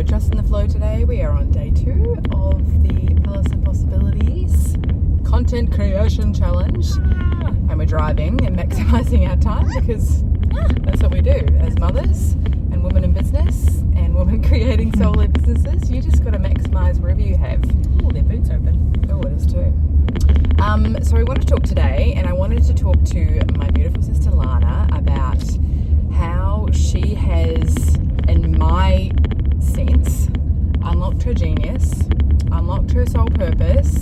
we're trusting the flow today. We are on day 2 of the Palace of Possibilities Content Creation Challenge. And we're driving and maximising our time because that's what we do as mothers and women in business and women creating solo businesses. You just got to maximise wherever you have. Oh, their boot's open. Oh, it is too. So we want to talk today, and I wanted to talk to my beautiful sister Lana about how she has, in my sense, unlocked her genius, unlocked her soul purpose,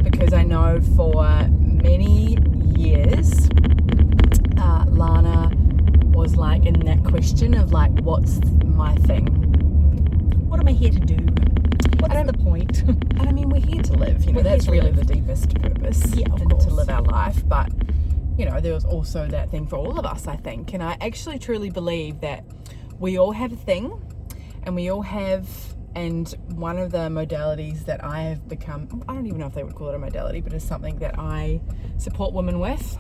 because I know for many years Lana was like in that question of like, what's my thing? What am I here to do? What's the point? And I mean, we're here to live, you know, that's really the deepest purpose, yeah, of and course. to live our life. But you know, there was also that thing for all of us, I think, and I actually truly believe that we all have a thing, and we all have, and one of the modalities that I have become, I don't even know if they would call it a modality, but it's something that I support women with,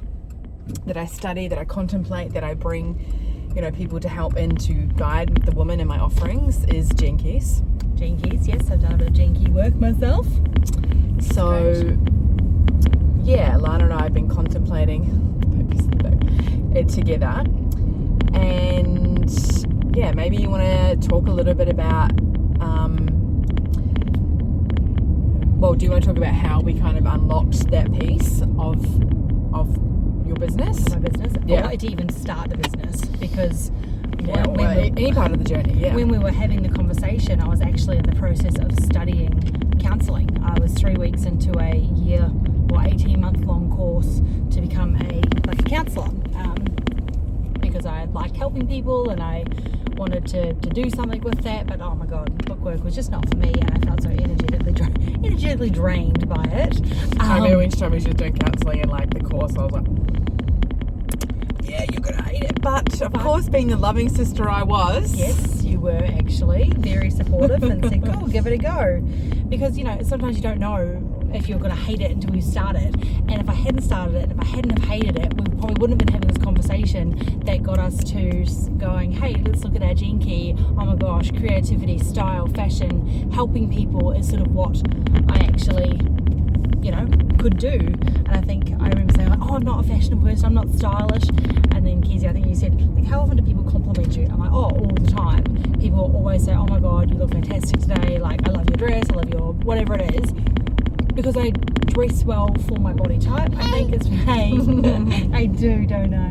that I study, that I contemplate, that I bring, you know, people to help in to guide the woman in my offerings, is Gene Keys. Gene Keys, yes, I've done a bit of Gene Key work myself. So, yeah, Lana and I have been contemplating it together, and yeah, maybe you want to talk a little bit about, well, do you want to talk about how we kind of unlocked that piece of your business? My business? Yeah. Or to even start the business, because any part of the journey, yeah. When we were having the conversation, I was actually in the process of studying counselling. I was 3 weeks into a year or 18-month-long course to become a counsellor, because I liked helping people and I wanted to do something with that, but oh my god, bookwork was just not for me, and I felt so energetically drained by it. I remember when she told me she was doing counselling and like the course, I was like, yeah, you're gonna hate it. But of course, being the loving sister I was. Yes, you were actually very supportive and said, "Cool, give it a go," because you know sometimes you don't know if you're gonna hate it until you start it. And if I hadn't started it, if I hadn't have hated it, we probably wouldn't have been having this conversation that got us to going, "Hey, let's look at our Gene Key. Oh my gosh, creativity, style, fashion, helping people is sort of what I actually, you know, could do." And I think I remember saying like, "Oh, I'm not a fashion person, I'm not stylish." And then Keezia, I think you said, like, how often do people compliment you? I'm like, oh, all the time. People always say, "Oh my god, you look fantastic today. Like, I love your dress, I love your whatever it is." Because I dress well for my body type. I think it's, hey, I do, don't I?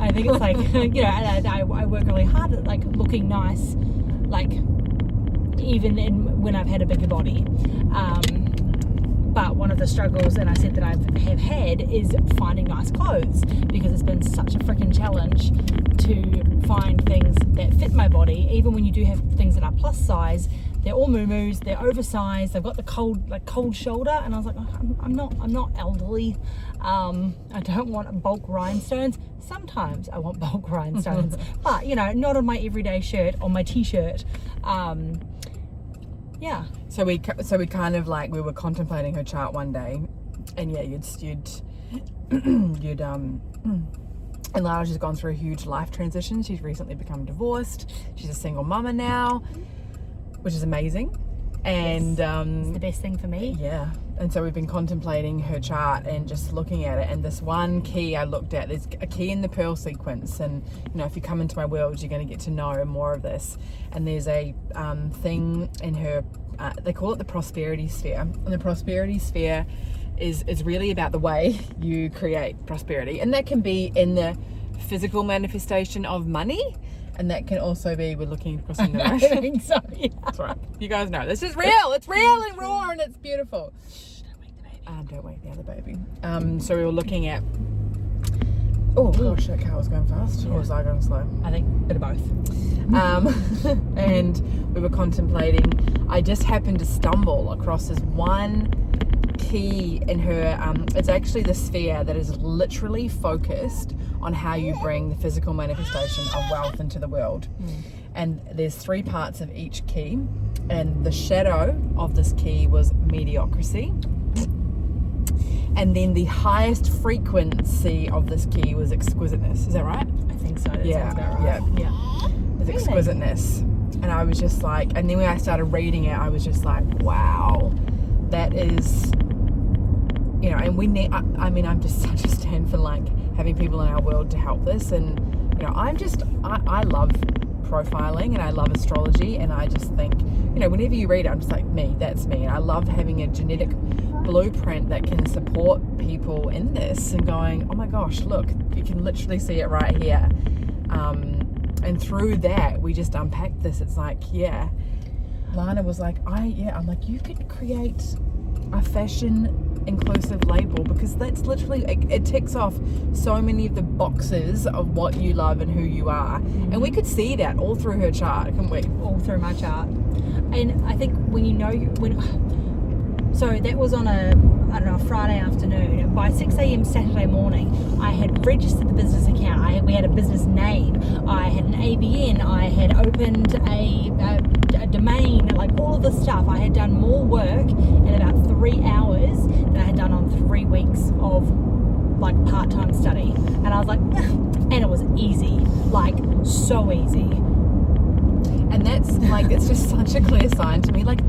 I think it's like, you know, and I work really hard at like looking nice, like even when I've had a bigger body. But one of the struggles, and I said that I have had, is finding nice clothes, because it's been such a freaking challenge to find things that fit my body. Even when you do have things that are plus size, they're all moo-moos, they're oversized, they've got the cold shoulder, and I was like, oh, I'm not elderly. I don't want bulk rhinestones. Sometimes I want bulk rhinestones, but you know, not on my everyday shirt, on my t-shirt. Yeah. So we kind of like, we were contemplating her chart one day, and yeah, and Lana's just gone through a huge life transition. She's recently become divorced. She's a single mama now, which is amazing. And it's the best thing for me. Yeah. And so we've been contemplating her chart and just looking at it, and this one key I looked at, there's a key in the pearl sequence, and you know, if you come into my world, you're going to get to know more of this. And there's a thing in her, they call it the prosperity sphere, and the prosperity sphere is really about the way you create prosperity, and that can be in the physical manifestation of money, and that can also be, we're looking across the I think so, yeah. That's right. You guys know this is real. It's real and raw, and it's beautiful. Shh, don't wake the baby. Don't wake the other baby. So we were looking at, oh gosh, that car was going fast, or was I going slow? I think a bit of both. And we were contemplating, I just happened to stumble across this one key in her, it's actually the sphere that is literally focused on how you bring the physical manifestation of wealth into the world. And there's 3 parts of each key, and the shadow of this key was mediocrity, and then the highest frequency of this key was exquisiteness. Is that right? I think so. That Yeah, sounds about right. yeah. It's exquisiteness. And I was just like, and then when I started reading it, I was just like, wow, that is, you know, and we need, I mean, I'm just such a stand for like having people in our world to help this. And, you know, I love profiling and I love astrology, and I just think, you know, whenever you read it, I'm just like, that's me. And I love having a genetic blueprint that can support people in this and going, oh my gosh, look, you can literally see it right here. And through that, we just unpacked this. It's like, yeah, Lana was like, I'm like, you could create a fashion inclusive label, because that's literally, it ticks off so many of the boxes of what you love and who you are. And we could see that all through her chart, couldn't we? All through my chart. And I think when you know, so that was on a Friday afternoon. By 6 a.m. Saturday morning, I had registered the business account. We had a business name. I had an ABN. I had opened a domain, like all of the stuff. I had done more work in about 3 hours than I had done on 3 weeks of like part-time study. And I was like, and it was easy, like so easy. And that's like, it's just such a clear sign to me. Like,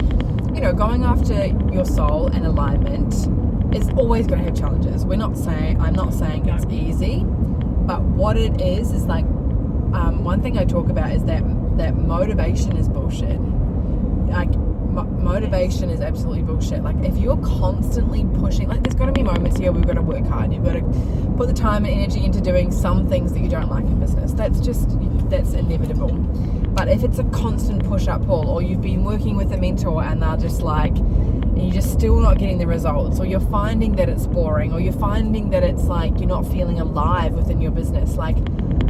you know, going after your soul and alignment is always going to have challenges. I'm not saying it's easy, but what it is like, one thing I talk about is that motivation is bullshit. Like, motivation is absolutely bullshit. Like, if you're constantly pushing, like, there's got to be moments here we've got to work hard. You've got to put the time and energy into doing some things that you don't like in business. That's inevitable. But if it's a constant push-up pull, or you've been working with a mentor and they're just like, and you're just still not getting the results, or you're finding that it's boring, or you're finding that it's like you're not feeling alive within your business, like,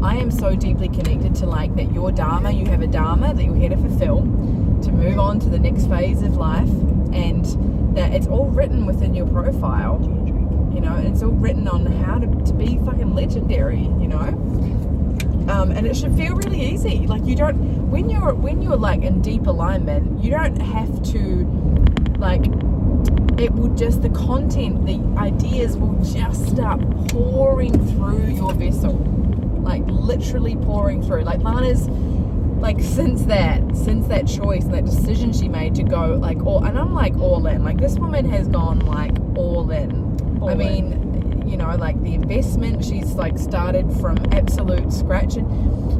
I am so deeply connected to like that you have a dharma that you're here to fulfill, to move on to the next phase of life, and that it's all written within your profile, you know, and it's all written on how to be fucking legendary, you know. And it should feel really easy. Like, you don't, when you're like in deep alignment, you don't have to, like, it will just, the content, the ideas will just start pouring through your vessel, like literally pouring through. Like, Lana's, like, since that choice and that decision she made to go like all, and I'm like all in, like, this woman has gone like all in. I mean, you know, like the investment, she's like started from absolute scratch. And,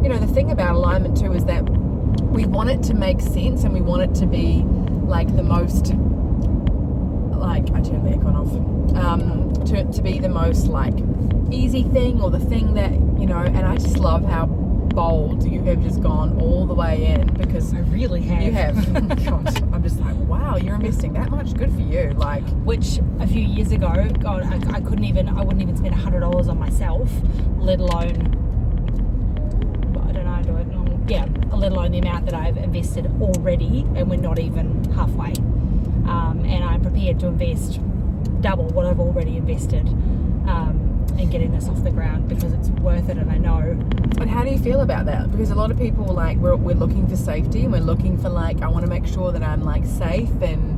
you know, the thing about alignment too is that we want it to make sense, and we want it to be like the most, like, I turned the aircon off, to be the most like easy thing, or the thing that, you know. And I just love how bold you have just gone all the way in, because I really have. You have. God, I'm just like, wow, you're investing that much. Good for you. Like, which a few years ago, God, I wouldn't even spend $100 on myself, let alone, I don't know, let alone the amount that I've invested already, and we're not even halfway. And I'm prepared to invest double what I've already invested in getting this off the ground, because it's worth it, and I know. And how do you feel about that? Because a lot of people, like, we're looking for safety, and we're looking for, like, I want to make sure that I'm like safe, and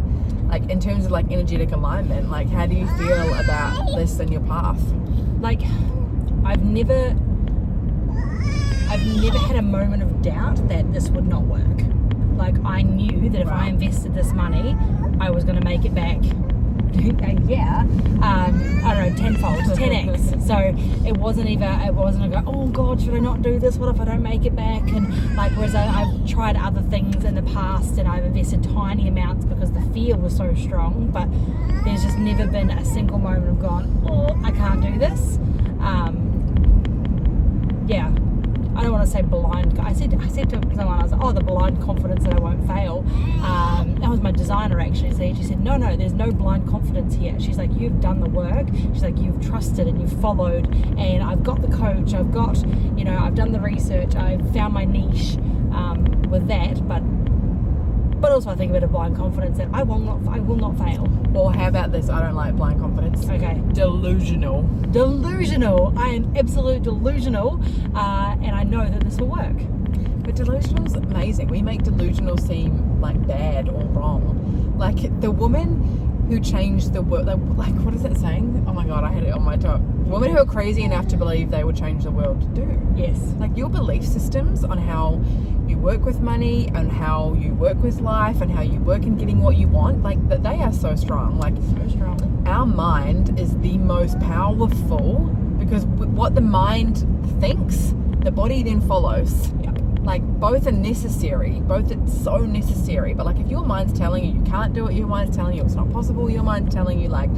like in terms of like energetic alignment, like, how do you feel about this in your path? Like, I've never had a moment of doubt that this would not work. Like, I knew that if I invested this money, I was going to make it back. I don't know, tenfold, 10x. So it wasn't I go, oh God, should I not do this? What if I don't make it back? And like, whereas I've tried other things in the past, and I've invested tiny amounts because the fear was so strong, but there's just never been a single moment of gone, oh, I can't do this. I don't want to say blind. I said to someone, I was like, oh, the blind confidence that I won't fail. That was my designer actually. So she said, no, there's no blind confidence here. She's like, you've done the work. She's like, you've trusted and you've followed, and I've got the coach. I've got, you know, I've done the research. I've found my niche with that. But also I think a bit of blind confidence that I will not fail. Or how about this? I don't like blind confidence. Okay. Delusional. I am absolute delusional, and I know that this will work. But delusional's amazing. We make delusional seem like bad or wrong. Like the woman who changed the world. Like what is that saying? Oh my God, I had it on my top. Women who are crazy enough to believe they would change the world do. Yes. Like your belief systems on how you work with money and how you work with life and how you work in getting what you want, like that, they are so strong. Like, So strong. our mind is the most powerful, because what the mind thinks, the body then follows. Yep. Like, both are necessary, it's so necessary. But like, if your mind's telling you can't do it, your mind's telling you it's not possible, your mind's telling you, like,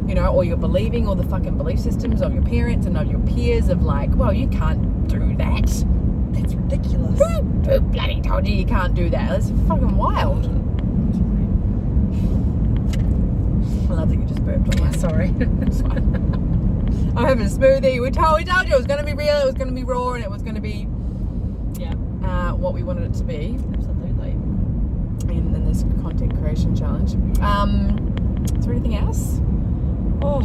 you know, or you're believing all the fucking belief systems of your parents and of your peers of like, well, you can't do that. That's ridiculous. Who bloody told you can't do that? That's fucking wild. I love that you just burped on Yeah, that. sorry. It's fine. I'm having a smoothie. We told you it was going to be real, it was going to be raw, and it was going to be what we wanted it to be. Absolutely. In this content creation challenge. Is there anything else? Oh.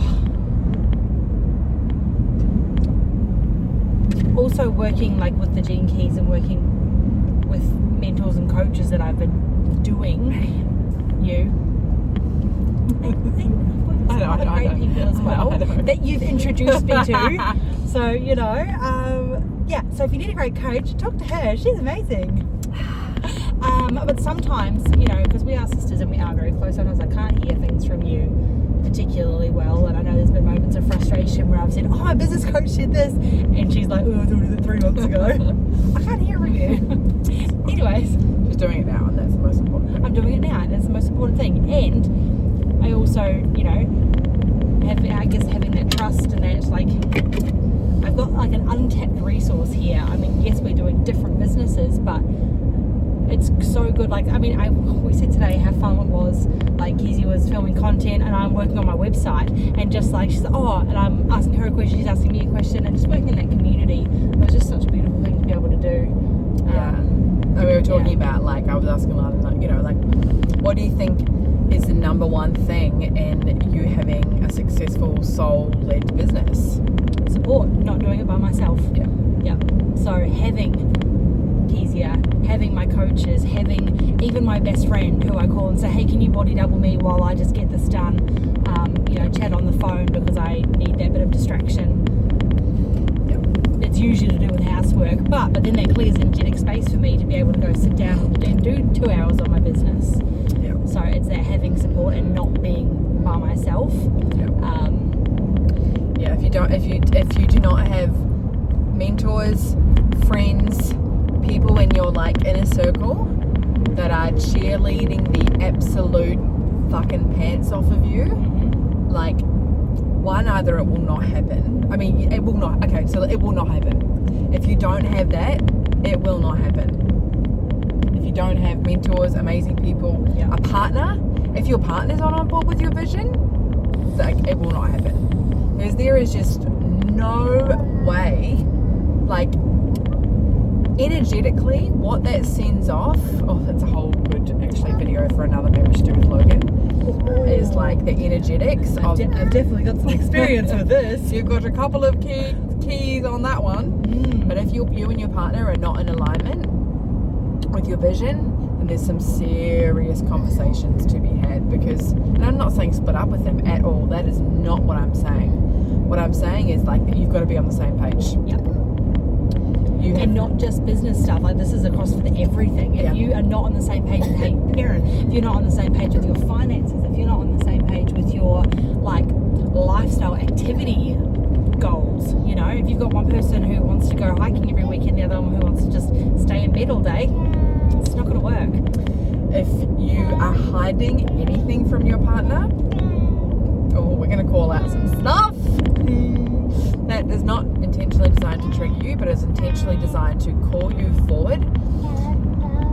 Also working like with the Gene Keys and working with mentors and coaches that I've been doing. I know. Great people as well I know. that you've introduced me to. So, you know, so if you need a great coach, talk to her. She's amazing. But sometimes, you know, because we are sisters and we are very close, sometimes I can't hear things from you particularly well, and I know there's been moments of frustration where I've said, oh, my business coach said this, and she's like, oh, I told you that 3 months ago. I can't hear from you. Anyways, She's doing it now, and that's the most important thing. I'm doing it now, and it's the most important thing. And I also, you know, having that trust and that, like, I've got like an untapped resource here. I mean, yes, we're doing different businesses, but it's so good. Like, I mean, we said today how fun it was. Like, Keezia was filming content and I'm working on my website, and just like, she's like, oh, and I'm asking her a question, she's asking me a question, and just working in that community. It was just such a beautiful thing to be able to do. Yeah. And we were talking about, like, I was asking Lana, like, you know, like, what do you think is the number one thing in you having a successful soul-led business? Support, not doing it by myself. Yeah. Yeah. So having Keezia, having my coaches, having even my best friend who I call and say, hey, can you body double me while I just get this done? You know, chat on the phone because I need that bit of distraction. Yep. It's usually to do with housework, but then that clears energetic space for me to be able to go sit down and do 2 hours on my business. Yep. So it's that having support and not being by myself. Yep. Yeah, if you do not have mentors, friends, people in your like inner circle that are cheerleading the absolute fucking pants off of you, like, one, either it will not happen. I mean, it will not. Okay, so it will not happen. If you don't have that, it will not happen. If you don't have mentors, amazing people, a partner, if your partner's not on board with your vision, like, it will not happen. Because there is just no way, like, energetically, what that sends off, that's a whole good, actually, video for another marriage to do with Logan, is like the energetics of... I've definitely got some experience with this. You've got a couple of keys on that one. But if you and your partner are not in alignment with your vision, then there's some serious conversations to be had. Because, and I'm not saying split up with them at all, that is not what I'm saying. What I'm saying is, like, that you've got to be on the same page. Yep. And not just business stuff, like, this is across for everything. If you are not on the same page with how you parent, if you're not on the same page with your finances, if you're not on the same page with your, like, lifestyle activity goals, you know, if you've got one person who wants to go hiking every weekend, the other one who wants to just stay in bed all day, it's not going to work. If you are hiding anything from your partner, we're going to call out some stuff that is not intentionally designed to trigger you, but is intentionally designed to call you forward,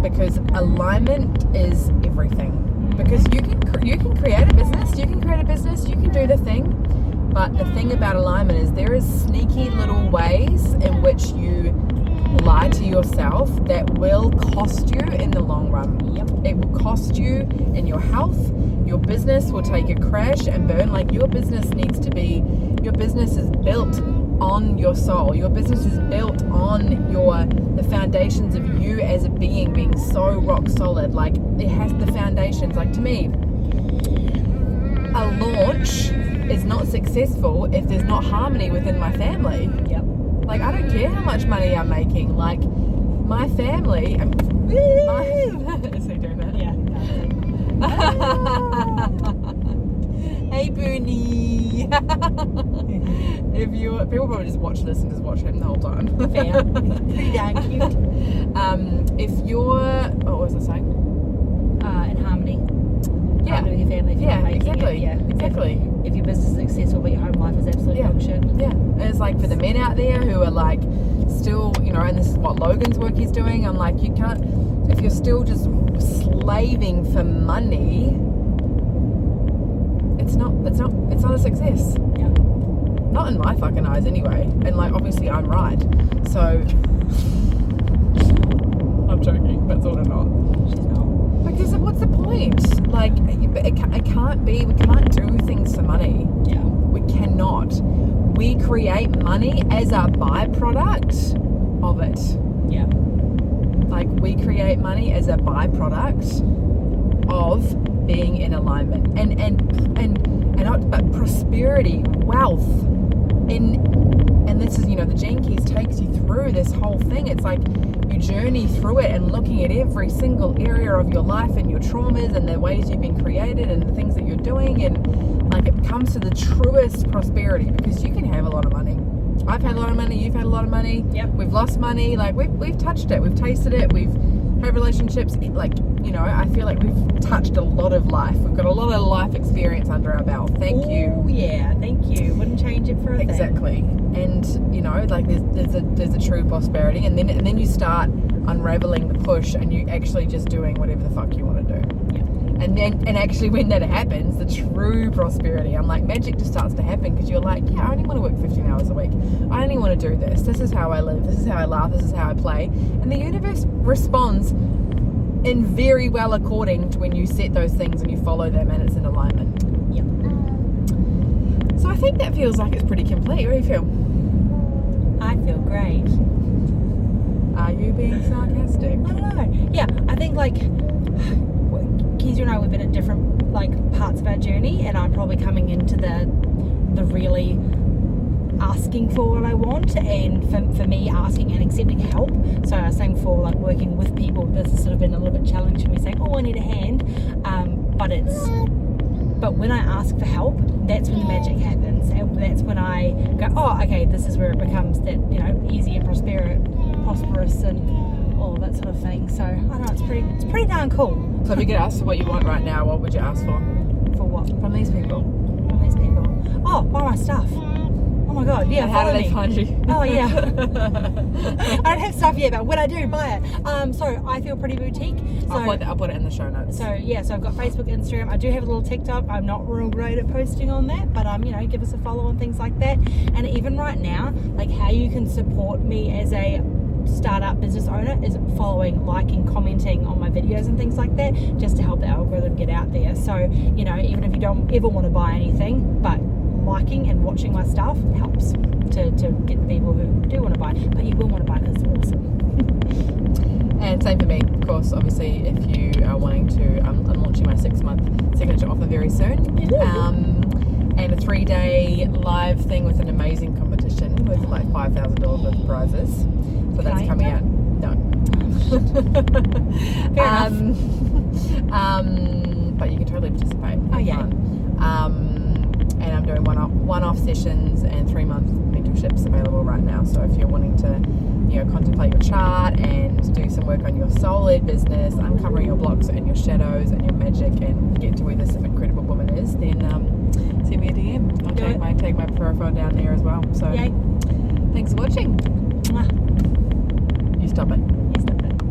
because alignment is everything. Because you can create a business, you can do the thing, but the thing about alignment is there is sneaky little ways in which you lie to yourself that will cost you in the long run. It will cost you in your health. Your business will take a crash and burn. Like, your business is built on your soul. Your business is built on the foundations of you as a being so rock solid. Like, it has the foundations. Like, to me, a launch is not successful if there's not harmony within my family. Yep. Like, I don't care how much money I'm making. Like, my family. Is he doing that? Yeah. Hey, Booney. If you people probably just watch this and just watch him the whole time. Fair. Pretty darn cute. If you're, what was I saying? In harmony. Yeah. Harmony with your family. If you're not making Exactly. it. Yeah, Exactly. If your business is successful but your home life is absolutely dog shit. Yeah, and it's like for the men out there who are like still, you know, and this is what Logan's work he's doing. I'm like, you can't, if you're still just slaving for money, it's not a success. Yeah. Not in my fucking eyes, anyway. And like, obviously, I'm right. So I'm joking, but sort of not. She's not. Because what's the point? Like, it can't be. We can't do things for money. Yeah. We cannot. We create money as a byproduct of it. Yeah. Like, we create money as a byproduct of being in alignment. But prosperity, wealth, and this is, you know, the Gene Keys takes you through this whole thing. It's like you journey through it and looking at every single area of your life and your traumas and the ways you've been created and the things that you're doing, and like it comes to the truest prosperity, because you can have a lot of money. I've had a lot of money, you've had a lot of money. Yep. We've lost money, like we've touched it, we've tasted it, we've had relationships, like, you know, I feel like we've touched a lot of life. We've got a lot of life experience under our belt. Thank you. Oh yeah, thank you. Wouldn't change it for a thing. Exactly. And you know, like there's a true prosperity, and then you start unraveling the push, and you actually just doing whatever the fuck you want to do. Yeah. And actually when that happens, the true prosperity, I'm like, magic just starts to happen, because you're like, yeah, I only want to work 15 hours a week. I only want to do this. This is how I live. This is how I laugh. This is how I play. And the universe responds in very well according to when you set those things and you follow them and it's in alignment. Yep. So I think that feels like it's pretty complete. What do you feel? I feel great. Are you being sarcastic? I don't know. Yeah, I think like Keezia and I, we've been at different like parts of our journey, and I'm probably coming into the really asking for what I want, and for me asking and accepting help. So I was saying before, like working with people, this has sort of been a little bit challenging for me, saying, oh, I need a hand, but when I ask for help, that's when the magic happens, and that's when I go, oh, okay, this is where it becomes that, you know, easy and prosperous and all that sort of thing. So I don't know, it's pretty darn cool. So if you could ask for what you want right now, what would you ask for? For what? From these people. From these people. Oh, buy my stuff. Oh my god, yeah. And how do they me. find you? Oh yeah. I don't have stuff yet, but when I do, buy it. So I feel pretty boutique. So, I'll put it in the show notes. So yeah, so I've got Facebook, Instagram. I do have a little TikTok. I'm not real great at posting on that, but you know, give us a follow and things like that. And even right now, like how you can support me as a startup business owner is following, liking, commenting on my videos and things like that, just to help the algorithm get out there. So, you know, even if you don't ever want to buy anything, but liking and watching my stuff helps to get the people who do want to buy, but you will want to buy because it's awesome. And same for me, of course. Obviously, if you are wanting to, I'm launching my 6-month signature offer very soon, and a 3-day live thing with an amazing competition with like $5,000 worth of prizes. So that's coming out. No. Fair enough. But you can totally participate. Oh yeah. And I'm doing one-off sessions and 3-month mentorships available right now. So if you're wanting to, you know, contemplate your chart and do some work on your soul-led business, uncovering your blocks and your shadows and your magic, and get to where this incredible woman is, then send me a DM. I'll take my profile down there as well. So Yay. Thanks for watching. Mwah. You stop it. You stop it.